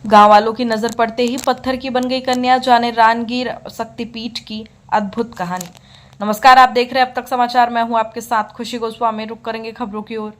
गांव वालों की नजर पड़ते ही पत्थर की बन गई कन्या, जाने रानगीर शक्तिपीठ की अद्भुत कहानी। नमस्कार, आप देख रहे हैं अब तक समाचार। मैं हूं आपके साथ खुशी गोस्वामी। रुक करेंगे खबरों की ओर।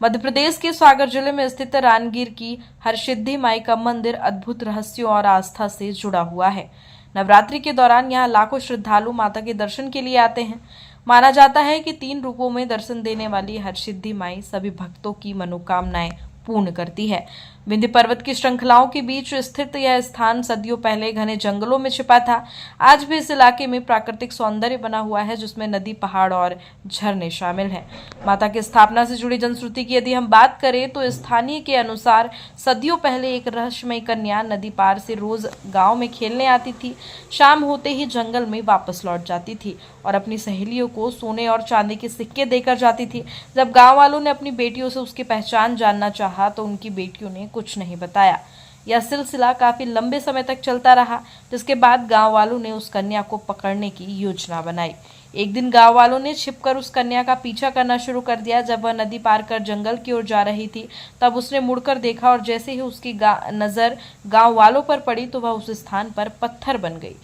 मध्य प्रदेश के सागर जिले में स्थित रानगीर की हरसिद्धि माई का मंदिर अद्भुत रहस्यों और आस्था से जुड़ा हुआ है। नवरात्रि के दौरान यहाँ लाखों श्रद्धालु माता के दर्शन के लिए आते हैं। माना जाता है कि 3 रूपों में दर्शन देने वाली हरसिद्धि माई सभी भक्तों की मनोकामनाएं पूर्ण करती है। विंध्य पर्वत की श्रृंखलाओं के बीच स्थित यह स्थान सदियों पहले घने जंगलों में छिपा था। आज भी इस इलाके में प्राकृतिक सौंदर्य बना हुआ है, जिसमें नदी, पहाड़ और झरने शामिल हैं। माता की स्थापना से जुड़ी जनश्रुति की यदि हम बात करें तो स्थानीय के अनुसार सदियों पहले एक रहस्यमयी कन्या नदी पार से रोज गांव में खेलने आती थी। शाम होते ही जंगल में वापस लौट जाती थी और अपनी सहेलियों को सोने और चांदी के सिक्के देकर जाती थी। जब गांव वालों ने अपनी बेटियों से उसकी पहचान जानना चाहा तो उनकी बेटियों ने कुछ नहीं बताया। यह सिलसिला काफी लंबे समय तक चलता रहा, जिसके बाद गांव वालों ने उस कन्या को पकड़ने की योजना बनाई। एक दिन गांव वालों ने छिपकर उस कन्या का पीछा करना शुरू कर दिया। जब वह नदी पार कर जंगल की ओर जा रही थी, तब उसने मुड़कर देखा और जैसे ही उसकी नजर गांव वालों पर पड़ी तो वह उस स्थान पर पत्थर बन गई।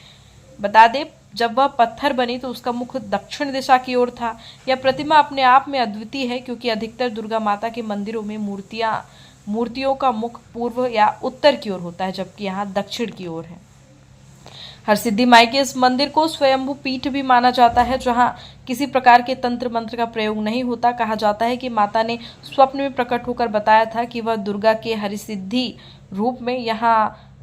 बता दें, जब वह पत्थर बनी तो उसका मुख दक्षिण दिशा की ओर था। यह प्रतिमा अपने आप में अद्वितीय है, क्योंकि अधिकतर दुर्गा माता के मंदिरों में मूर्तियों का मुख पूर्व या उत्तर की ओर होता है, जबकि यहाँ दक्षिण की ओर है। हरसिद्धि माई के इस मंदिर को स्वयंभू पीठ भी माना जाता है, जहाँ किसी प्रकार के तंत्र मंत्र का प्रयोग नहीं होता। कहा जाता है कि माता ने स्वप्न में प्रकट होकर बताया था कि वह दुर्गा के हरसिद्धि रूप में यहाँ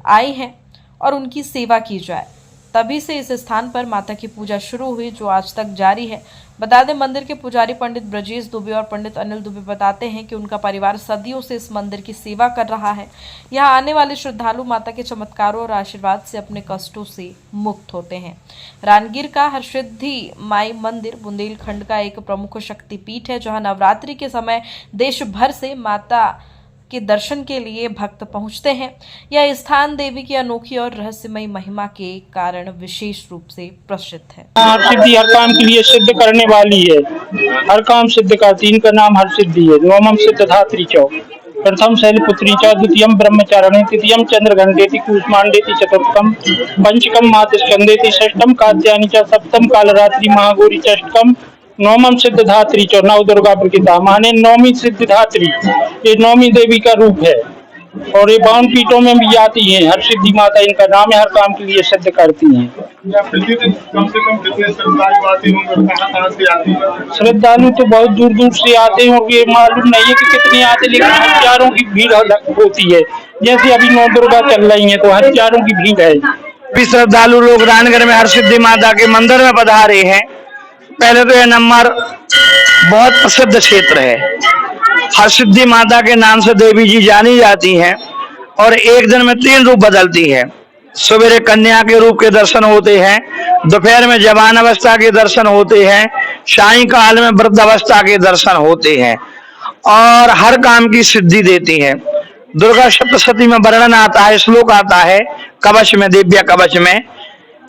आई हैं और उनकी सेवा की जाए। तभी से इस स्थान पर माता की पूजा शुरू हुई, जो आज तक जारी है। बता दें, मंदिर के पुजारी पंडित ब्रजेश दुबे और पंडित अनिल दुबे बताते हैं कि उनका परिवार सदियों से इस मंदिर की सेवा कर रहा है। यहाँ आने वाले श्रद्धालु माता के चमत्कारों और आशीर्वाद से अपने कष्टों से मुक्त होते हैं। रानगीर का हरसिद्धि माई मंदिर बुंदेलखंड का एक प्रमुख शक्तिपीठ है, जहाँ नवरात्रि के समय देश भर से माता के दर्शन के लिए भक्त पहुंचते हैं। यह स्थान देवी की अनोखी और रहस्यमयी महिमा के कारण विशेष रूप से प्रसिद्ध है। हरसिद्धि हर काम के लिए सिद्ध करने वाली है, हर काम सिद्ध करती। इनका नाम हरसिद्धि है। नवमम सिद्धधात्री चौ, प्रथम शैलपुत्री च, द्वितीयम ब्रह्मचारिणी, तृतीयम चंद्रघंटेति, कूष्मांडेति, चतुर्थम पंचकम मातस्कंदेति, षष्ठम कात्यायनी च, सप्तम कालरात्रि महागौरी च, अष्टम नवमम सिद्धधात्री चौ, नव दुर्गा प्रकृता माने नौमी सिद्धधात्री। ये नौमी देवी का रूप है और ये 52 पीठों में भी आती है। हरसिद्धि माता इनका नाम है, हर काम के लिए सिद्ध करती हैं। कम से कम कितने श्रद्धालु आते होंगे, कहाँ से आते हैं? श्रद्धालु तो बहुत दूर दूर से आते हैं और ये मालूम नहीं है कि कितने आते, लेकिन हजारों की भीड़ होती है। जैसे अभी नौ दुर्गा चल रही है तो हजारों की भीड़ है। भी श्रद्धालु लोग रानगढ़ में हरसिद्धि माता के मंदिर में पधारे हैं। पहले तो यह नंबर बहुत प्रसिद्ध क्षेत्र है। हरसिद्धि माता के नाम से देवी जी जानी जाती हैं और एक दिन में 3 रूप बदलती है। सवेरे कन्या के रूप के दर्शन होते हैं, दोपहर में जवान अवस्था के दर्शन होते हैं, सायंकाल में वृद्ध अवस्था के दर्शन होते हैं और हर काम की सिद्धि देती हैं। दुर्गा सप्तशती में वर्णन आता है, श्लोक आता है कवच में, दिव्य कवच में,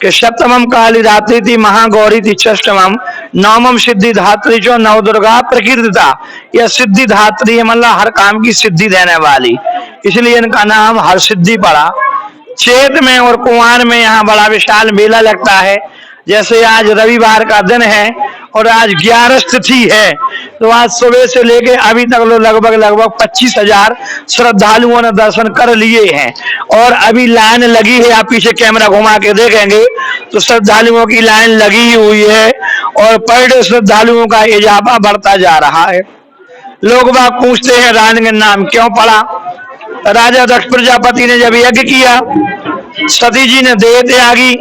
कि सप्तमम काली रात्रि थी महागौरी थी, षष्टमम नवमम सिद्धि धात्री जो, नव दुर्गा प्रकृतिता। यह सिद्धि धात्री है, मतलब हर काम की सिद्धि देने वाली, इसलिए इनका नाम हरसिद्धि पड़ा। चैत में और कुंवार में यहाँ बड़ा विशाल मेला लगता है। जैसे आज रविवार का दिन है और आज 11 तिथि है, तो आज सुबह से लेके अभी तक लगभग 25,000 श्रद्धालुओं ने दर्शन कर लिए हैं और अभी लाइन लगी है। आप पीछे कैमरा घुमा के देखेंगे तो श्रद्धालुओं की लाइन लगी हुई है और पर डे श्रद्धालुओं का इजाफा बढ़ता जा रहा है। लोग बाग पूछते हैं रानगढ़ नाम क्यों पड़ा। राजा दक्ष प्रजापति ने जब यज्ञ किया, सती जी ने देह त्यागी,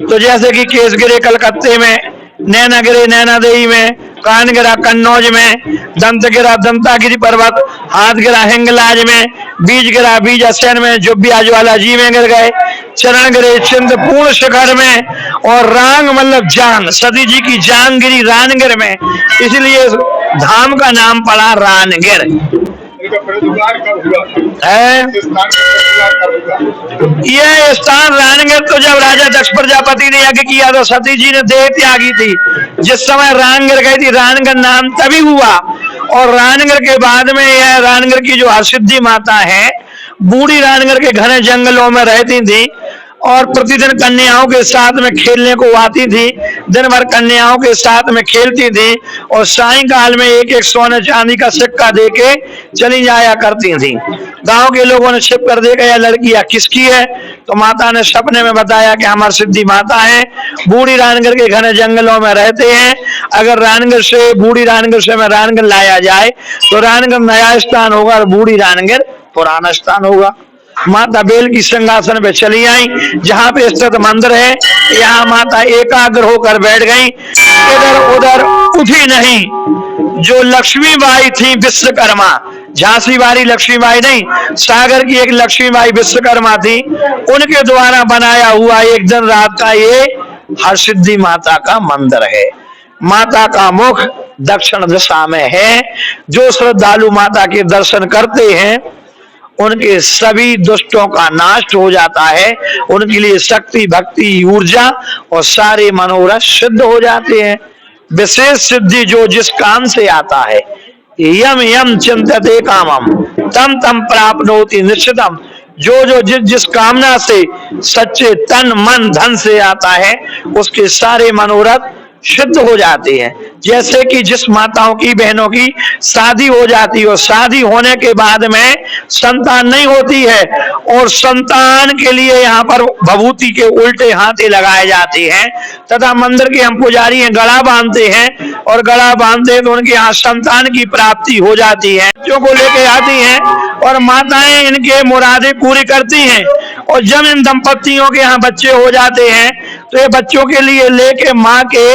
तो जैसे कि केस गिरे कलकत्ते में, नैना गिरे नैना देवी में, कान गिरा कन्नौज में, दंत गिरा दंतागिरी पर्वत, हाथ गिरा हिंगलाज में, बीज गिरा बीजासेन में, जुब्बिया ज्वाला जी में गिर गए, चरण गिरे चिंतपूर्ण शिखर में और रांग मतलब जांग, सती जी की जांग गिरी रानगिर में, इसलिए धाम का नाम पड़ा रानगिर है। यह स्थान रानगिर तो जब राजा दक्ष प्रजापति ने यज्ञ किया तो सती जी ने देह त्यागी थी, जिस समय रानगिर गई थी, रानगिर नाम तभी हुआ। और रानगिर के बाद में यह रानगिर की जो हरसिद्धि माता है बूढ़ी रानगढ़ के घने जंगलों में रहती थी और प्रतिदिन कन्याओं के साथ में खेलने को आती थी। दिन भर कन्याओं के साथ में खेलती थी और सायंकाल में एक एक सोने चांदी का सिक्का देके चली जाया करती थी। गांव के लोगों ने छिप कर देखा यह लड़कियां किसकी है, तो माता ने सपने में बताया कि हमारी सिद्धि माता है, बूढ़ी रानगढ़ के घने जंगलों में रहते हैं। अगर रानगढ़ से बूढ़ी रानगढ़ से में रानगढ़ लाया जाए तो रानगढ़ नया स्थान होगा और बूढ़ी रानगढ़ पुराना स्थान होगा। माता बेल की सिंहासन पे चली आई, जहां पे स्थित मंदिर है यहाँ माता एकाग्र होकर बैठ गई, इधर उधर उठी नहीं। जो लक्ष्मीबाई थी विश्वकर्मा, झांसी वाली लक्ष्मीबाई नहीं, सागर की एक लक्ष्मीबाई विश्वकर्मा थी, उनके द्वारा बनाया हुआ एक दिन रात का ये हरसिद्धि माता का मंदिर है। माता का मुख दक्षिण दिशा में है। जो श्रद्धालु माता के दर्शन करते हैं उनके सभी दुष्टों का नाश हो जाता है, उनके लिए शक्ति भक्ति ऊर्जा और सारे मनोरथ सिद्ध हो जाते हैं। विशेष सिद्धि जो जिस काम से आता है, यम यम चिंतते कामम तम तम प्राप्नोति निश्चितम, जो जिस कामना से सच्चे तन मन धन से आता है उसके सारे मनोरथ सिद्ध हो जाते हैं। जैसे कि जिस माताओं की बहनों की शादी हो जाती है और शादी होने के बाद में संतान नहीं होती है और संतान के लिए यहाँ पर भभूति के उल्टे हाथे लगाए जाते हैं तथा मंदिर के हम पुजारी हैं गला बांधते हैं और गला बांधते हैं तो उनके यहाँ संतान की प्राप्ति हो जाती है। बच्चों को लेके आती हैं और माताएं इनके मुरादें पूरी करती हैं और जब इन दंपतियों के यहाँ बच्चे हो जाते हैं तो ये बच्चों के लिए लेके माँ के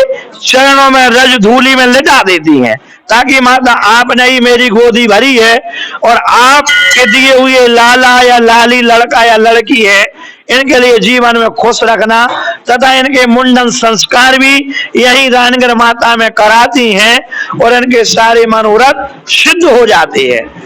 चरणों में रज धूली में लिटा देती हैं ताकि माता आपने ही मेरी गोदी भरी है और आपके दिए हुए लाला या लाली लड़का या लड़की है इनके लिए जीवन में खुश रखना तथा इनके मुंडन संस्कार भी यही रानगढ़ माता में कराती हैं और इनके सारे मनोरथ सिद्ध हो जाते हैं।